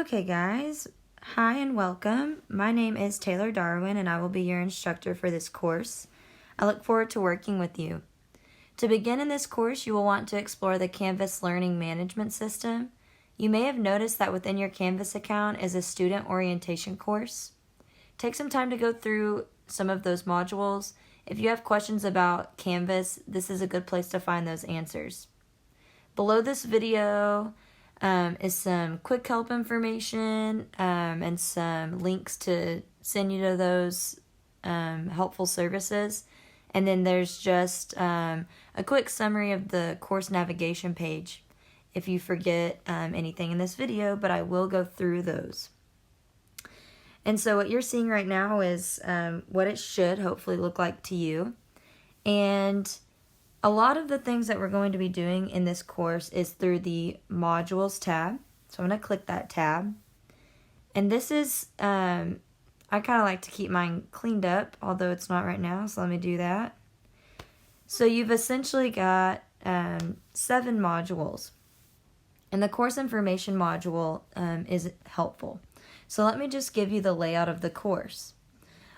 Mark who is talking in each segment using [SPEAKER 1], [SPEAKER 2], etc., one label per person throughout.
[SPEAKER 1] Okay, guys. Hi and welcome. My name is Taylor Darwin, and I will be your instructor for this course. I look forward to working with you. To begin in this course, you will want to explore the Canvas Learning Management System. You may have noticed that within your Canvas account is a student orientation course. Take some time to go through some of those modules. If you have questions about Canvas, this is a good place to find those answers. Below this video is some quick help information and some links to send you to those helpful services. And then there's just a quick summary of the course navigation page if you forget anything in this video, but I will go through those. And so what you're seeing right now is what it should hopefully look like to you. And a lot of the things that we're going to be doing in this course is through the Modules tab. So I'm going to click that tab. And this is, I kind of like to keep mine cleaned up, although it's not right now, so let me do that. So you've essentially got 7 modules. And the course information module is helpful. So let me just give you the layout of the course.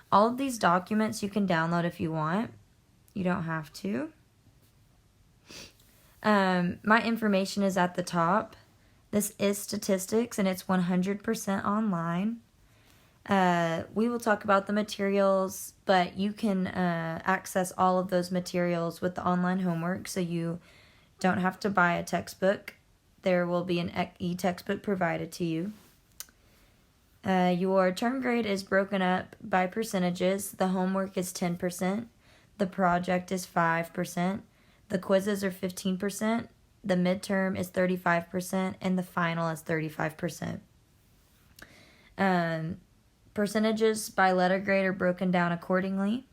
[SPEAKER 1] All of these documents you can download if you want. You don't have to. My information is at the top. This is statistics and it's 100% online. We will talk about the materials, but you can access all of those materials with the online homework, so you don't have to buy a textbook. There will be an e-textbook provided to you. Your term grade is broken up by percentages. The homework is 10%. The project is 5%. The quizzes are 15%, the midterm is 35%, and the final is 35%. Percentages by letter grade are broken down accordingly.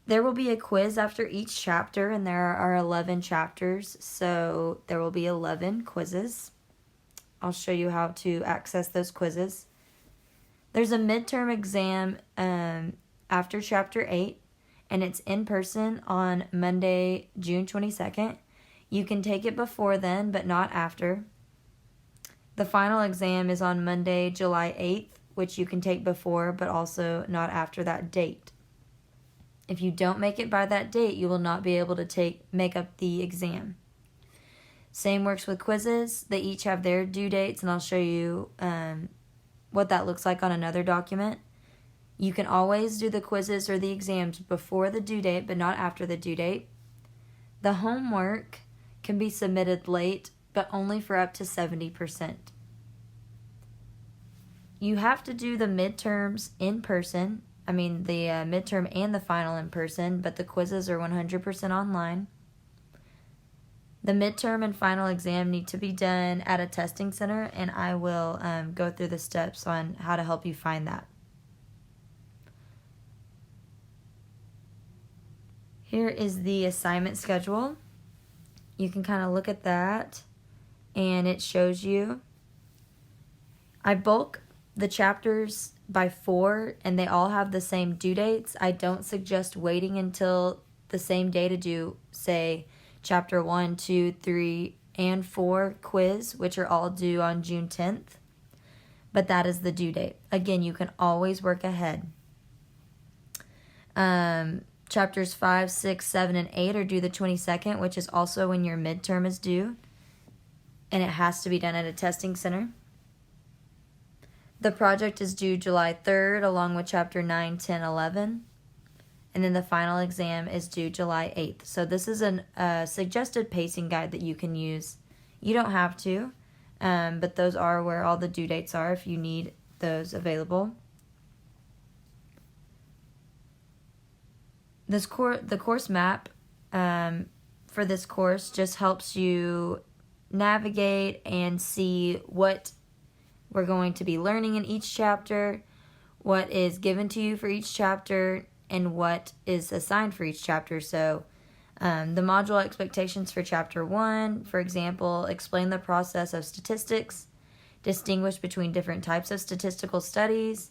[SPEAKER 1] There will be a quiz after each chapter, and there are 11 chapters, so there will be 11 quizzes. I'll show you how to access those quizzes. There's a midterm exam after Chapter 8. And it's in person on Monday, June 22nd. You can take it before then, but not after. The final exam is on Monday, July 8th, which you can take before, but also not after that date. If you don't make it by that date, you will not be able to make up the exam. Same works with quizzes. They each have their due dates, and I'll show you what that looks like on another document. You can always do the quizzes or the exams before the due date, but not after the due date. The homework can be submitted late, but only for up to 70%. You have to do the midterms in person. The midterm and the final in person, but the quizzes are 100% online. The midterm and final exam need to be done at a testing center, and I will go through the steps on how to help you find that. Here is the assignment schedule. You can kind of look at that, and it shows you. I bulk the chapters by 4, and they all have the same due dates. I don't suggest waiting until the same day to do, say, Chapter 1, 2, 3, and 4 quiz, which are all due on June 10th. But that is the due date. Again, you can always work ahead. Chapters 5, 6, 7, and 8 are due the 22nd, which is also when your midterm is due, and it has to be done at a testing center. The project is due July 3rd, along with Chapter 9, 10, 11, and then the final exam is due July 8th. So this is a suggested pacing guide that you can use. You don't have to, but those are where all the due dates are if you need those available. The course map for this course just helps you navigate and see what we're going to be learning in each chapter, what is given to you for each chapter, and what is assigned for each chapter. So the module expectations for Chapter 1, for example, explain the process of statistics, distinguish between different types of statistical studies,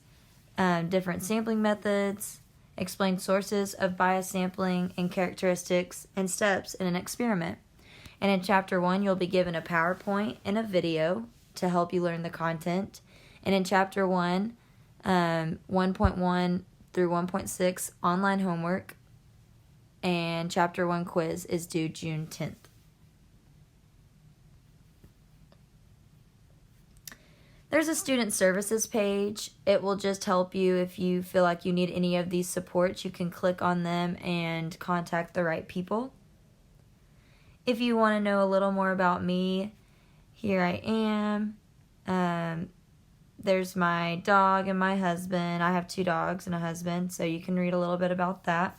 [SPEAKER 1] different sampling methods, explain sources of bias sampling and characteristics and steps in an experiment. And in Chapter 1, you'll be given a PowerPoint and a video to help you learn the content. And in Chapter 1, 1.1 through 1.6, online homework, and Chapter 1 quiz is due June 10th. There's a student services page. It will just help you if you feel like you need any of these supports. You can click on them and contact the right people. If you want to know a little more about me, here I am. There's my dog and my husband. I have 2 dogs and a husband, so you can read a little bit about that.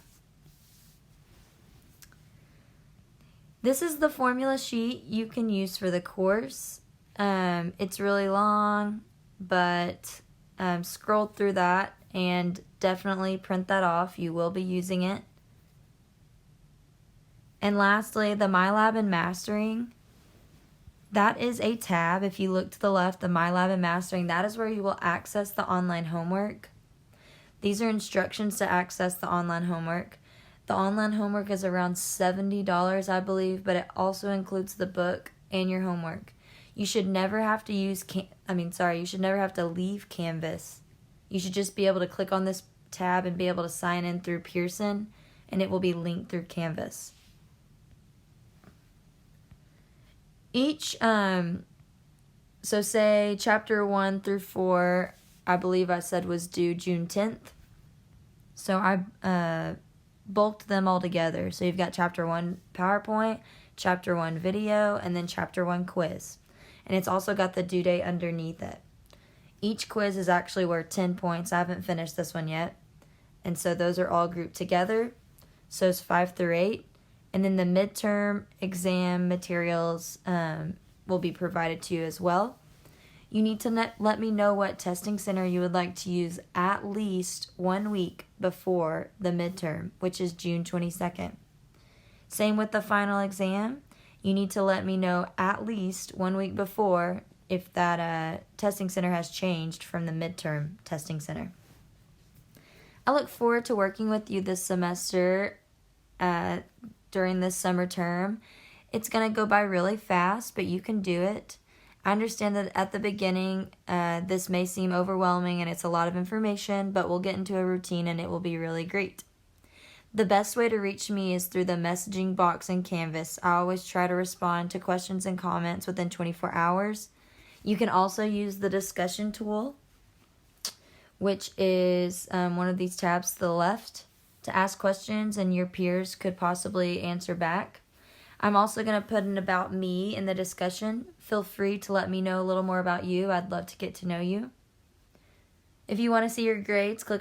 [SPEAKER 1] This is the formula sheet you can use for the course. It's really long, but scroll through that and definitely print that off. You will be using it. And lastly, the MyLab and Mastering. That is a tab. If you look to the left, the MyLab and Mastering, that is where you will access the online homework. These are instructions to access the online homework. The online homework is around $70, I believe, but it also includes the book and your homework. You should never have to you should never have to leave Canvas. You should just be able to click on this tab and be able to sign in through Pearson, and it will be linked through Canvas. So say Chapter 1 through 4, I believe I said was due June 10th. So I bulked them all together. So you've got Chapter 1 PowerPoint, Chapter 1 video, and then Chapter 1 quiz. And it's also got the due date underneath it. Each quiz is actually worth 10 points. I haven't finished this one yet. And so those are all grouped together. So it's 5 through 8. And then the midterm exam materials will be provided to you as well. You need to let me know what testing center you would like to use at least 1 week before the midterm, which is June 22nd. Same with the final exam. You need to let me know at least 1 week before if that testing center has changed from the midterm testing center. I look forward to working with you this semester during this summer term. It's going to go by really fast, but you can do it. I understand that at the beginning, this may seem overwhelming and it's a lot of information, but we'll get into a routine and it will be really great. The best way to reach me is through the messaging box in Canvas. I always try to respond to questions and comments within 24 hours. You can also use the discussion tool, which is one of these tabs to the left, to ask questions and your peers could possibly answer back. I'm also going to put an about me in the discussion. Feel free to let me know a little more about you. I'd love to get to know you. If you want to see your grades, click